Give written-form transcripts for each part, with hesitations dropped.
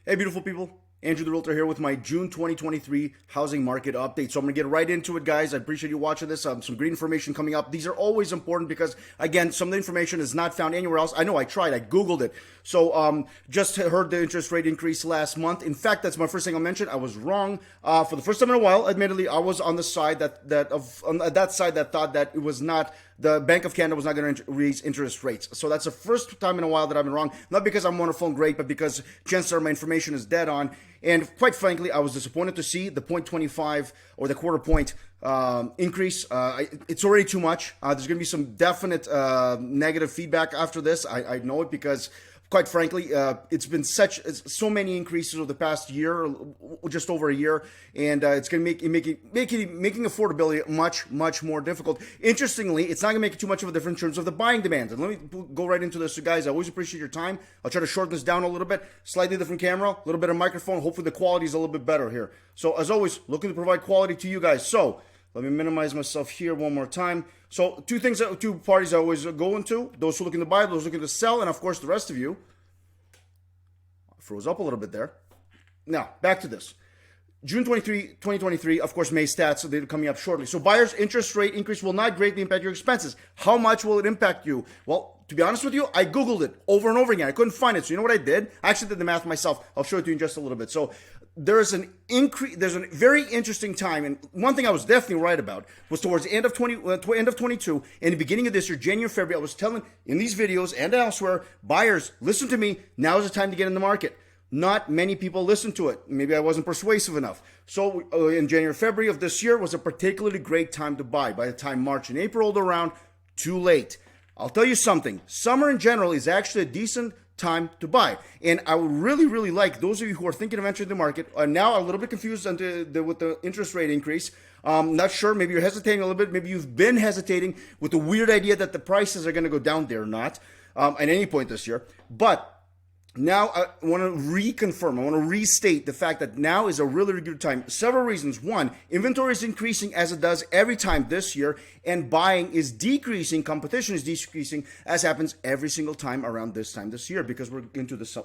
Hey, beautiful people. Andrew the Realtor here with my June 2023 housing market update. So I'm going to get right into it, guys. I appreciate you watching this. Some great information coming up. These are always important because, again, some of the information is not found anywhere else. I know I tried. I Googled it. So just heard the interest rate increase last month. In fact, that's my first thing I'll mention. I was wrong. For the first time in a while, admittedly, I was on the side that thought that it was not the Bank of Canada was not going to raise interest rates. So that's the first time in a while that I've been wrong. Not because I'm wonderful and great, but because chances are my information is dead on. And quite frankly, I was disappointed to see the 0.25 or the quarter point increase. It's already too much. There's going to be some definite negative feedback after this. I know it because, quite frankly, it's been so many increases over the past year, just over a year, and it's going to making affordability much more difficult. Interestingly, it's not going to make too much of a difference in terms of the buying demand. And let me go right into this, so guys. I always appreciate your time. I'll try to shorten this down a little bit, slightly different camera, a little bit of microphone. Hopefully, the quality is a little bit better here. So, as always, looking to provide quality to you guys. So, let me minimize myself here one more time. So, two parties I always go into: those who are looking to buy, those looking to sell, and of course, the rest of you. Froze up a little bit there. Now, back to this. June 2023, of course, May stats, so they're coming up shortly. So buyers' interest rate increase will not greatly impact your expenses. How much will it impact you? Well, to be honest with you, I Googled it over and over again. I couldn't find it. So you know what I did? I actually did the math myself. I'll show it to you in just a little bit. So there's a very interesting time, and one thing I was definitely right about was towards the end of 22 and the beginning of this year, January, February, I was telling in these videos and elsewhere, buyers, listen to me. Now is the time to get in the market. Not many people listened to it. Maybe I wasn't persuasive enough. So in January, February of this year was a particularly great time to buy. By the time March and April rolled around, too late. I'll tell you something. Summer in general is actually a decent time to buy. And I would really like those of you who are thinking of entering the market are now a little bit confused with the interest rate increase. Not sure. Maybe you're hesitating a little bit. Maybe you've been hesitating with the weird idea that the prices are going to go down. They're not at any point this year. But now I want to reconfirm, I want to restate the fact that now is a really good time. Several reasons. One, inventory is increasing as it does every time this year, and buying is decreasing, competition is decreasing, as happens every single time around this time this year, because we're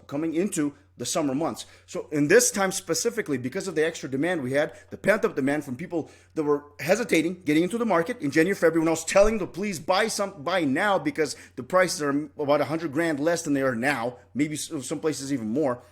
coming into the summer months. So in this time specifically, because of the extra demand we had, the pent-up demand from people that were hesitating, getting into the market in January, February, when I was telling them, please buy now because the prices are about $100,000 less than they are now, maybe some places even more.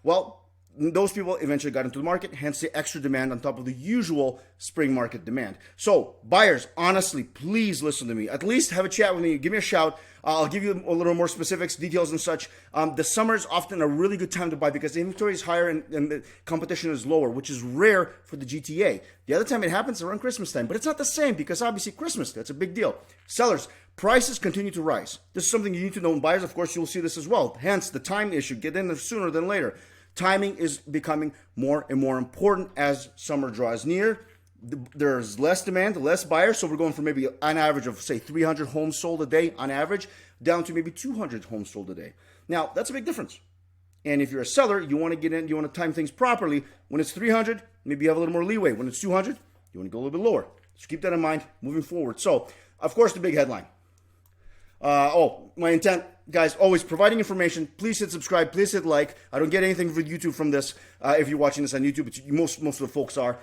Well, those people eventually got into the market, hence the extra demand on top of the usual spring market demand. So buyers, honestly, please listen to me. At least have a chat with me. Give me a shout. I'll give you a little more specifics, details and such. The summer is often a really good time to buy because the inventory is higher and the competition is lower, which is rare for the GTA. The other time it happens around Christmas time, but it's not the same because obviously Christmas, that's a big deal. Sellers, prices continue to rise. This is something you need to know. And buyers, of course, you'll see this as well. Hence the time issue. Get in sooner than later. Timing is becoming more and more important as summer draws near. There's less demand, less buyers, so we're going from maybe an average of, say, 300 homes sold a day on average down to maybe 200 homes sold a day. Now, that's a big difference. And if you're a seller, you want to get in, you want to time things properly. When it's 300, maybe you have a little more leeway. When it's 200, you want to go a little bit lower. So keep that in mind moving forward. So, of course, the big headline. My intent, guys, always providing information. Please hit subscribe. Please hit like. I don't get anything for YouTube from this. If you're watching this on YouTube, but most of the folks are.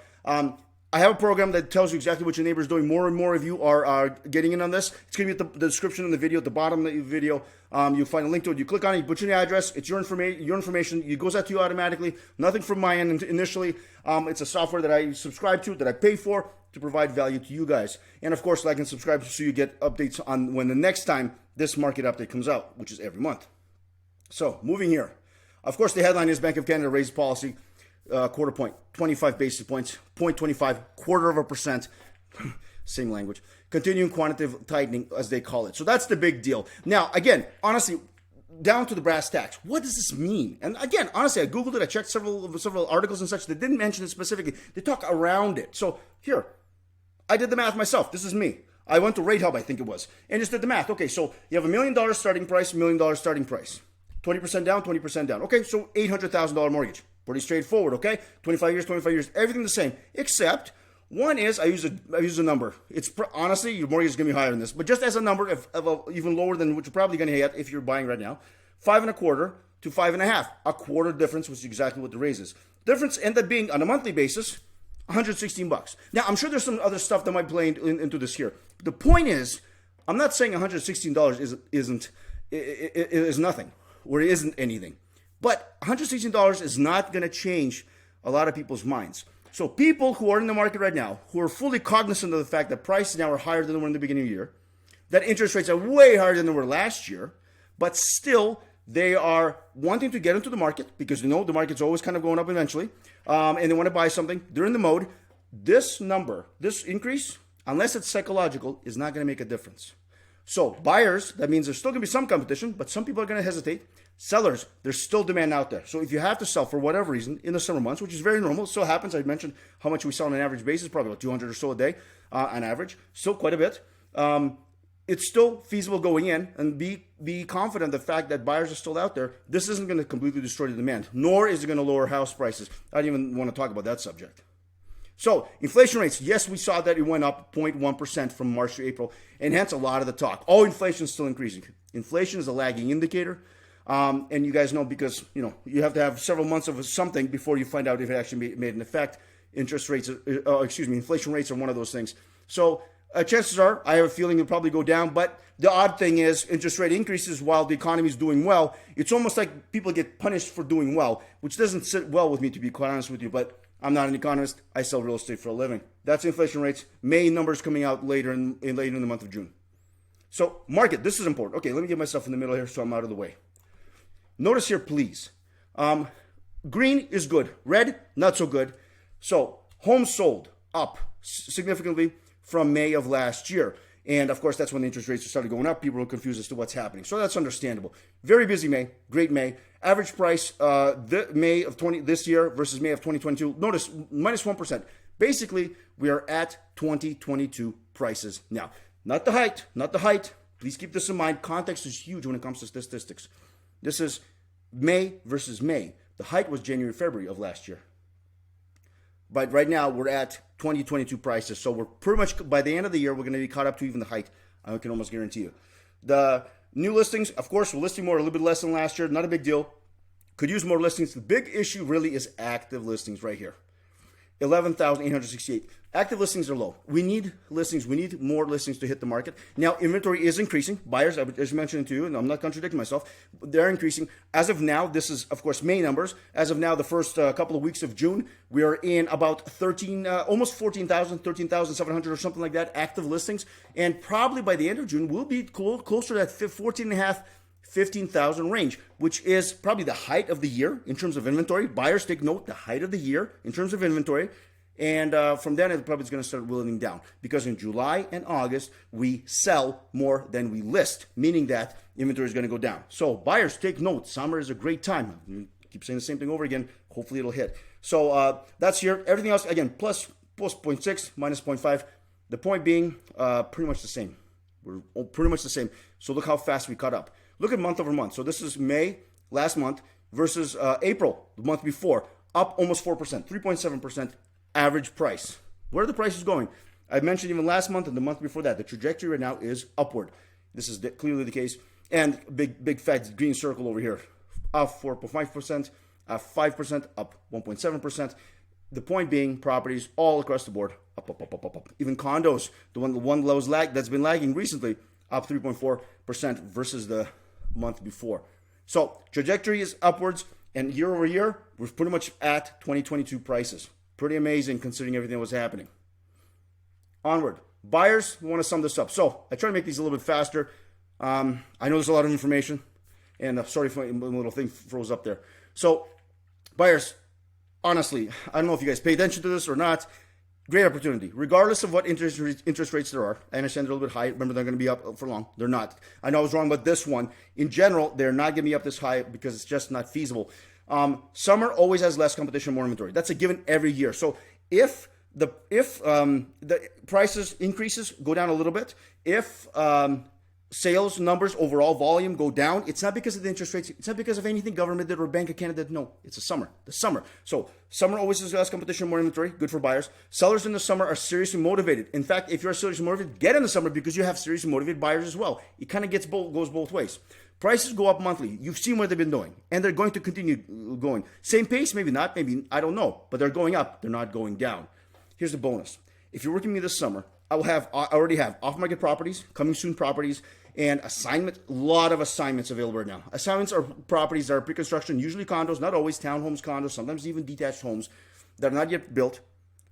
I have a program that tells you exactly what your neighbor is doing. More and more of you are getting in on this. It's going to be at the description in the video, at the bottom of the video. You'll find a link to it. You click on it, you put in your address. It's your information. It goes out to you automatically. Nothing from my end initially. It's a software that I subscribe to, that I pay for to provide value to you guys. And of course, like and subscribe so you get updates on when the next time this market update comes out, which is every month. So moving here. Of course, the headline is Bank of Canada raised policy. Quarter point, 25 basis points, 0.25, quarter of a percent, same language, continuing quantitative tightening as they call it. So that's the big deal. Now, again, honestly, down to the brass tacks, what does this mean? And again, honestly, I Googled it, I checked several articles and such that didn't mention it specifically. They talk around it. So here, I did the math myself. This is me. I went to Rate Hub, I think it was, and just did the math. Okay, so you have $1 million starting price, $1 million starting price. 20% down, 20% down. Okay, so $800,000 mortgage. Pretty straightforward, okay? 25 years, everything the same. Except, one is, I use a number. It's honestly, your mortgage is going to be higher than this. But just as a number, even lower than what you're probably going to get if you're buying right now, 5.25 to 5.5, a quarter difference, which is exactly what the raise is. Difference ended up being on a monthly basis, $116. Now, I'm sure there's some other stuff that might play into this here. The point is, I'm not saying $116 is nothing, or it isn't anything. But $116 is not going to change a lot of people's minds. So people who are in the market right now, who are fully cognizant of the fact that prices now are higher than they were in the beginning of the year, that interest rates are way higher than they were last year, but still they are wanting to get into the market because they know the market's always kind of going up eventually, and they want to buy something. They're in the mode. This number, this increase, unless it's psychological, is not going to make a difference. So buyers, that means there's still going to be some competition, but some people are going to hesitate. Sellers, there's still demand out there. So if you have to sell for whatever reason in the summer months, which is very normal, it still happens. I mentioned how much we sell on an average basis, probably about 200 or so a day on average. Still quite a bit. It's still feasible going in, and be confident the fact that buyers are still out there. This isn't going to completely destroy the demand, nor is it going to lower house prices. I don't even want to talk about that subject. So inflation rates, yes, we saw that it went up 0.1% from March to April, and hence a lot of the talk. Oh, inflation is still increasing. Inflation is a lagging indicator, and you guys know because you have to have several months of something before you find out if it actually made an effect. Inflation rates are one of those things. So chances are, I have a feeling it'll probably go down. But the odd thing is, interest rate increases while the economy is doing well. It's almost like people get punished for doing well, which doesn't sit well with me, to be quite honest with you. But I'm not an economist. I sell real estate for a living. That's inflation rates. May numbers coming out later in the month of June. So market, this is important. Okay, let me get myself in the middle here so I'm out of the way. Notice here, please. Green is good. Red, not so good. So homes sold up significantly from May of last year. And of course, that's when the interest rates started going up. People were confused as to what's happening. So that's understandable. Very busy May, great May. Average price May of this year versus May of 2022. Notice minus 1%. Basically, we are at 2022 prices now. Not the height. Please keep this in mind. Context is huge when it comes to statistics. This is May versus May. The height was January, February of last year. But right now, we're at 2022 prices. So we're pretty much, by the end of the year, we're going to be caught up to even the height. I can almost guarantee you. The new listings, of course, we're listing more, a little bit less than last year. Not a big deal. Could use more listings. The big issue really is active listings right here. 11,868. Active listings are low. We need listings. We need more listings to hit the market. Now, inventory is increasing. Buyers, I just mentioned it to you, and I'm not contradicting myself. They're increasing. As of now, this is, of course, May numbers. As of now, the first couple of weeks of June, we are in about almost 14,000, 13,700 or something like that, active listings. And probably by the end of June, we'll be closer to that 14.5, 15,000 range, which is probably the height of the year in terms of inventory. Buyers, take note, the height of the year in terms of inventory. And from then, it probably is going to start whittling down because in July and August, we sell more than we list, meaning that inventory is going to go down. So buyers, take note. Summer is a great time. I keep saying the same thing over again. Hopefully, it'll hit. So that's here. Everything else, again, plus 0.6, minus 0.5. The point being pretty much the same. We're pretty much the same. So look how fast we caught up. Look at month over month. So this is May last month versus April, the month before, up almost 4%, 3.7%. Average price. Where are the prices going? I mentioned even last month and the month before that, the trajectory right now is upward. This is clearly the case. And big fat green circle over here, up 4.5%, up 5%, up 1.7%. The point being, properties all across the board, up. Even condos, the one that's been lagging recently, up 3.4% versus the month before. So trajectory is upwards, and year over year, we're pretty much at 2022 prices. Pretty amazing considering everything that was happening. Onward. Buyers, want to sum this up. So I try to make these a little bit faster. I know there's a lot of information, and sorry if my little thing froze up there. So buyers, honestly, I don't know if you guys pay attention to this or not. Great opportunity. Regardless of what interest rates there are, I understand they're a little bit high. Remember, they're going to be up for long. They're not. I know I was wrong about this one. In general, they're not going to be up this high because it's just not feasible. Summer always has less competition, more inventory. That's a given every year. So if the prices increases go down a little bit, if sales numbers, overall volume go down, it's not because of the interest rates. It's not because of anything government did or Bank of Canada did. No, it's the summer. So summer always has less competition, more inventory, good for buyers. Sellers in the summer are seriously motivated. In fact, if you're seriously motivated, get in the summer because you have seriously motivated buyers as well. It kind of goes both ways. Prices go up monthly. You've seen what they've been doing, and they're going to continue going. Same pace, maybe not, maybe, I don't know, but they're going up. They're not going down. Here's the bonus. If you're working with me this summer, I already have off-market properties, coming soon properties, and assignment, a lot of assignments available right now. Assignments are properties that are pre-construction, usually condos, not always townhomes, condos, sometimes even detached homes that are not yet built.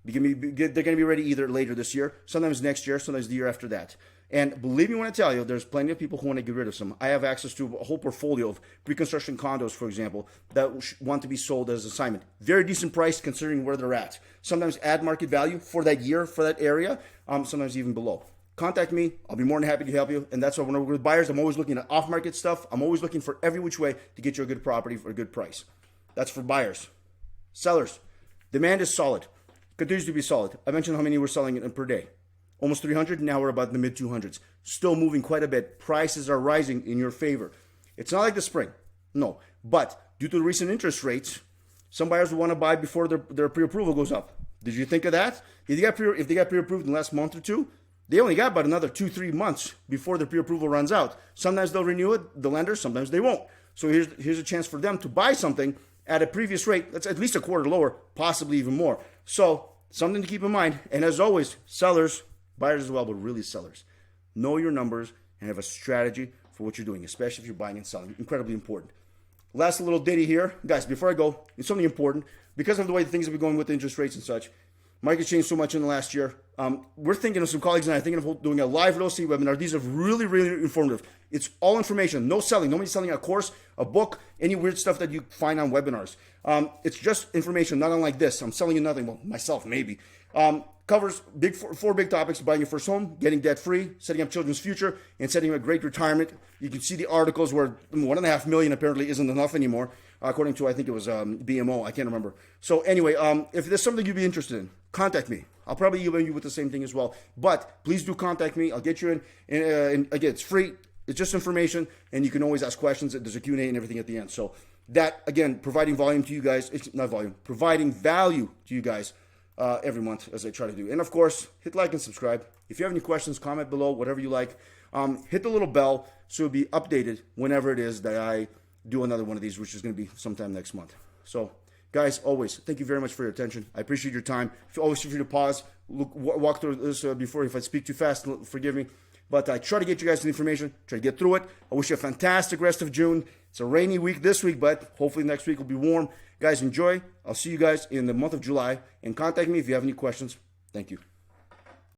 They're going to be ready either later this year, sometimes next year, sometimes the year after that. And believe me when I tell you, there's plenty of people who want to get rid of some. I have access to a whole portfolio of pre-construction condos, for example, that want to be sold as assignment. Very decent price considering where they're at. Sometimes add market value for that year, for that area, sometimes even below. Contact me. I'll be more than happy to help you. And that's why when I work with buyers, I'm always looking at off-market stuff. I'm always looking for every which way to get you a good property for a good price. That's for buyers. Sellers, demand is solid. Continues to be solid. I mentioned how many we're selling per day. Almost 300. Now we're about in the mid 200s. Still moving quite a bit. Prices are rising in your favor. It's not like the spring. No. But due to the recent interest rates, some buyers will want to buy before their pre-approval goes up. Did you think of that? If they got pre-approved in the last month or two, they only got about another 2-3 months before the pre-approval runs out. Sometimes they'll renew it, the lenders, sometimes they won't. So here's a chance for them to buy something at a previous rate that's at least a quarter lower, possibly even more. So something to keep in mind. And as always, sellers, buyers as well, but really sellers, know your numbers and have a strategy for what you're doing, especially if you're buying and selling. Incredibly important. Last little ditty here. Guys, before I go, it's something important. Because of the way things have been going with interest rates and such, market changed so much in the last year. We're thinking of some colleagues and I are thinking of doing a live real estate webinar. These are really, really informative. It's all information, no selling. Nobody's selling a course, a book, any weird stuff that you find on webinars. It's just information, not unlike this. I'm selling you nothing. Well, myself, maybe. Covers four big topics: buying your first home, getting debt free, setting up children's future, and setting up a great retirement. You can see the articles where 1.5 million apparently isn't enough anymore, according to, I think it was BMO. I can't remember. So anyway, if there's something you'd be interested in, contact me. I'll probably email you with the same thing as well. But please do contact me. I'll get you in. And again, it's free. It's just information, and you can always ask questions. There's a Q&A and everything at the end. So that, again, providing volume to you guys. It's not volume. Providing value to you guys every month, as I try to do. And of course, hit like and subscribe. If you have any questions, comment below, whatever you like. Hit the little bell so it'll be updated whenever it is that I do another one of these, which is going to be sometime next month. So guys, always, thank you very much for your attention. I appreciate your time. Always feel free to pause, walk through this before. If I speak too fast, forgive me. But I try to get you guys the information, try to get through it. I wish you a fantastic rest of June. It's a rainy week this week, but hopefully next week will be warm. Guys, enjoy. I'll see you guys in the month of July. And contact me if you have any questions. Thank you.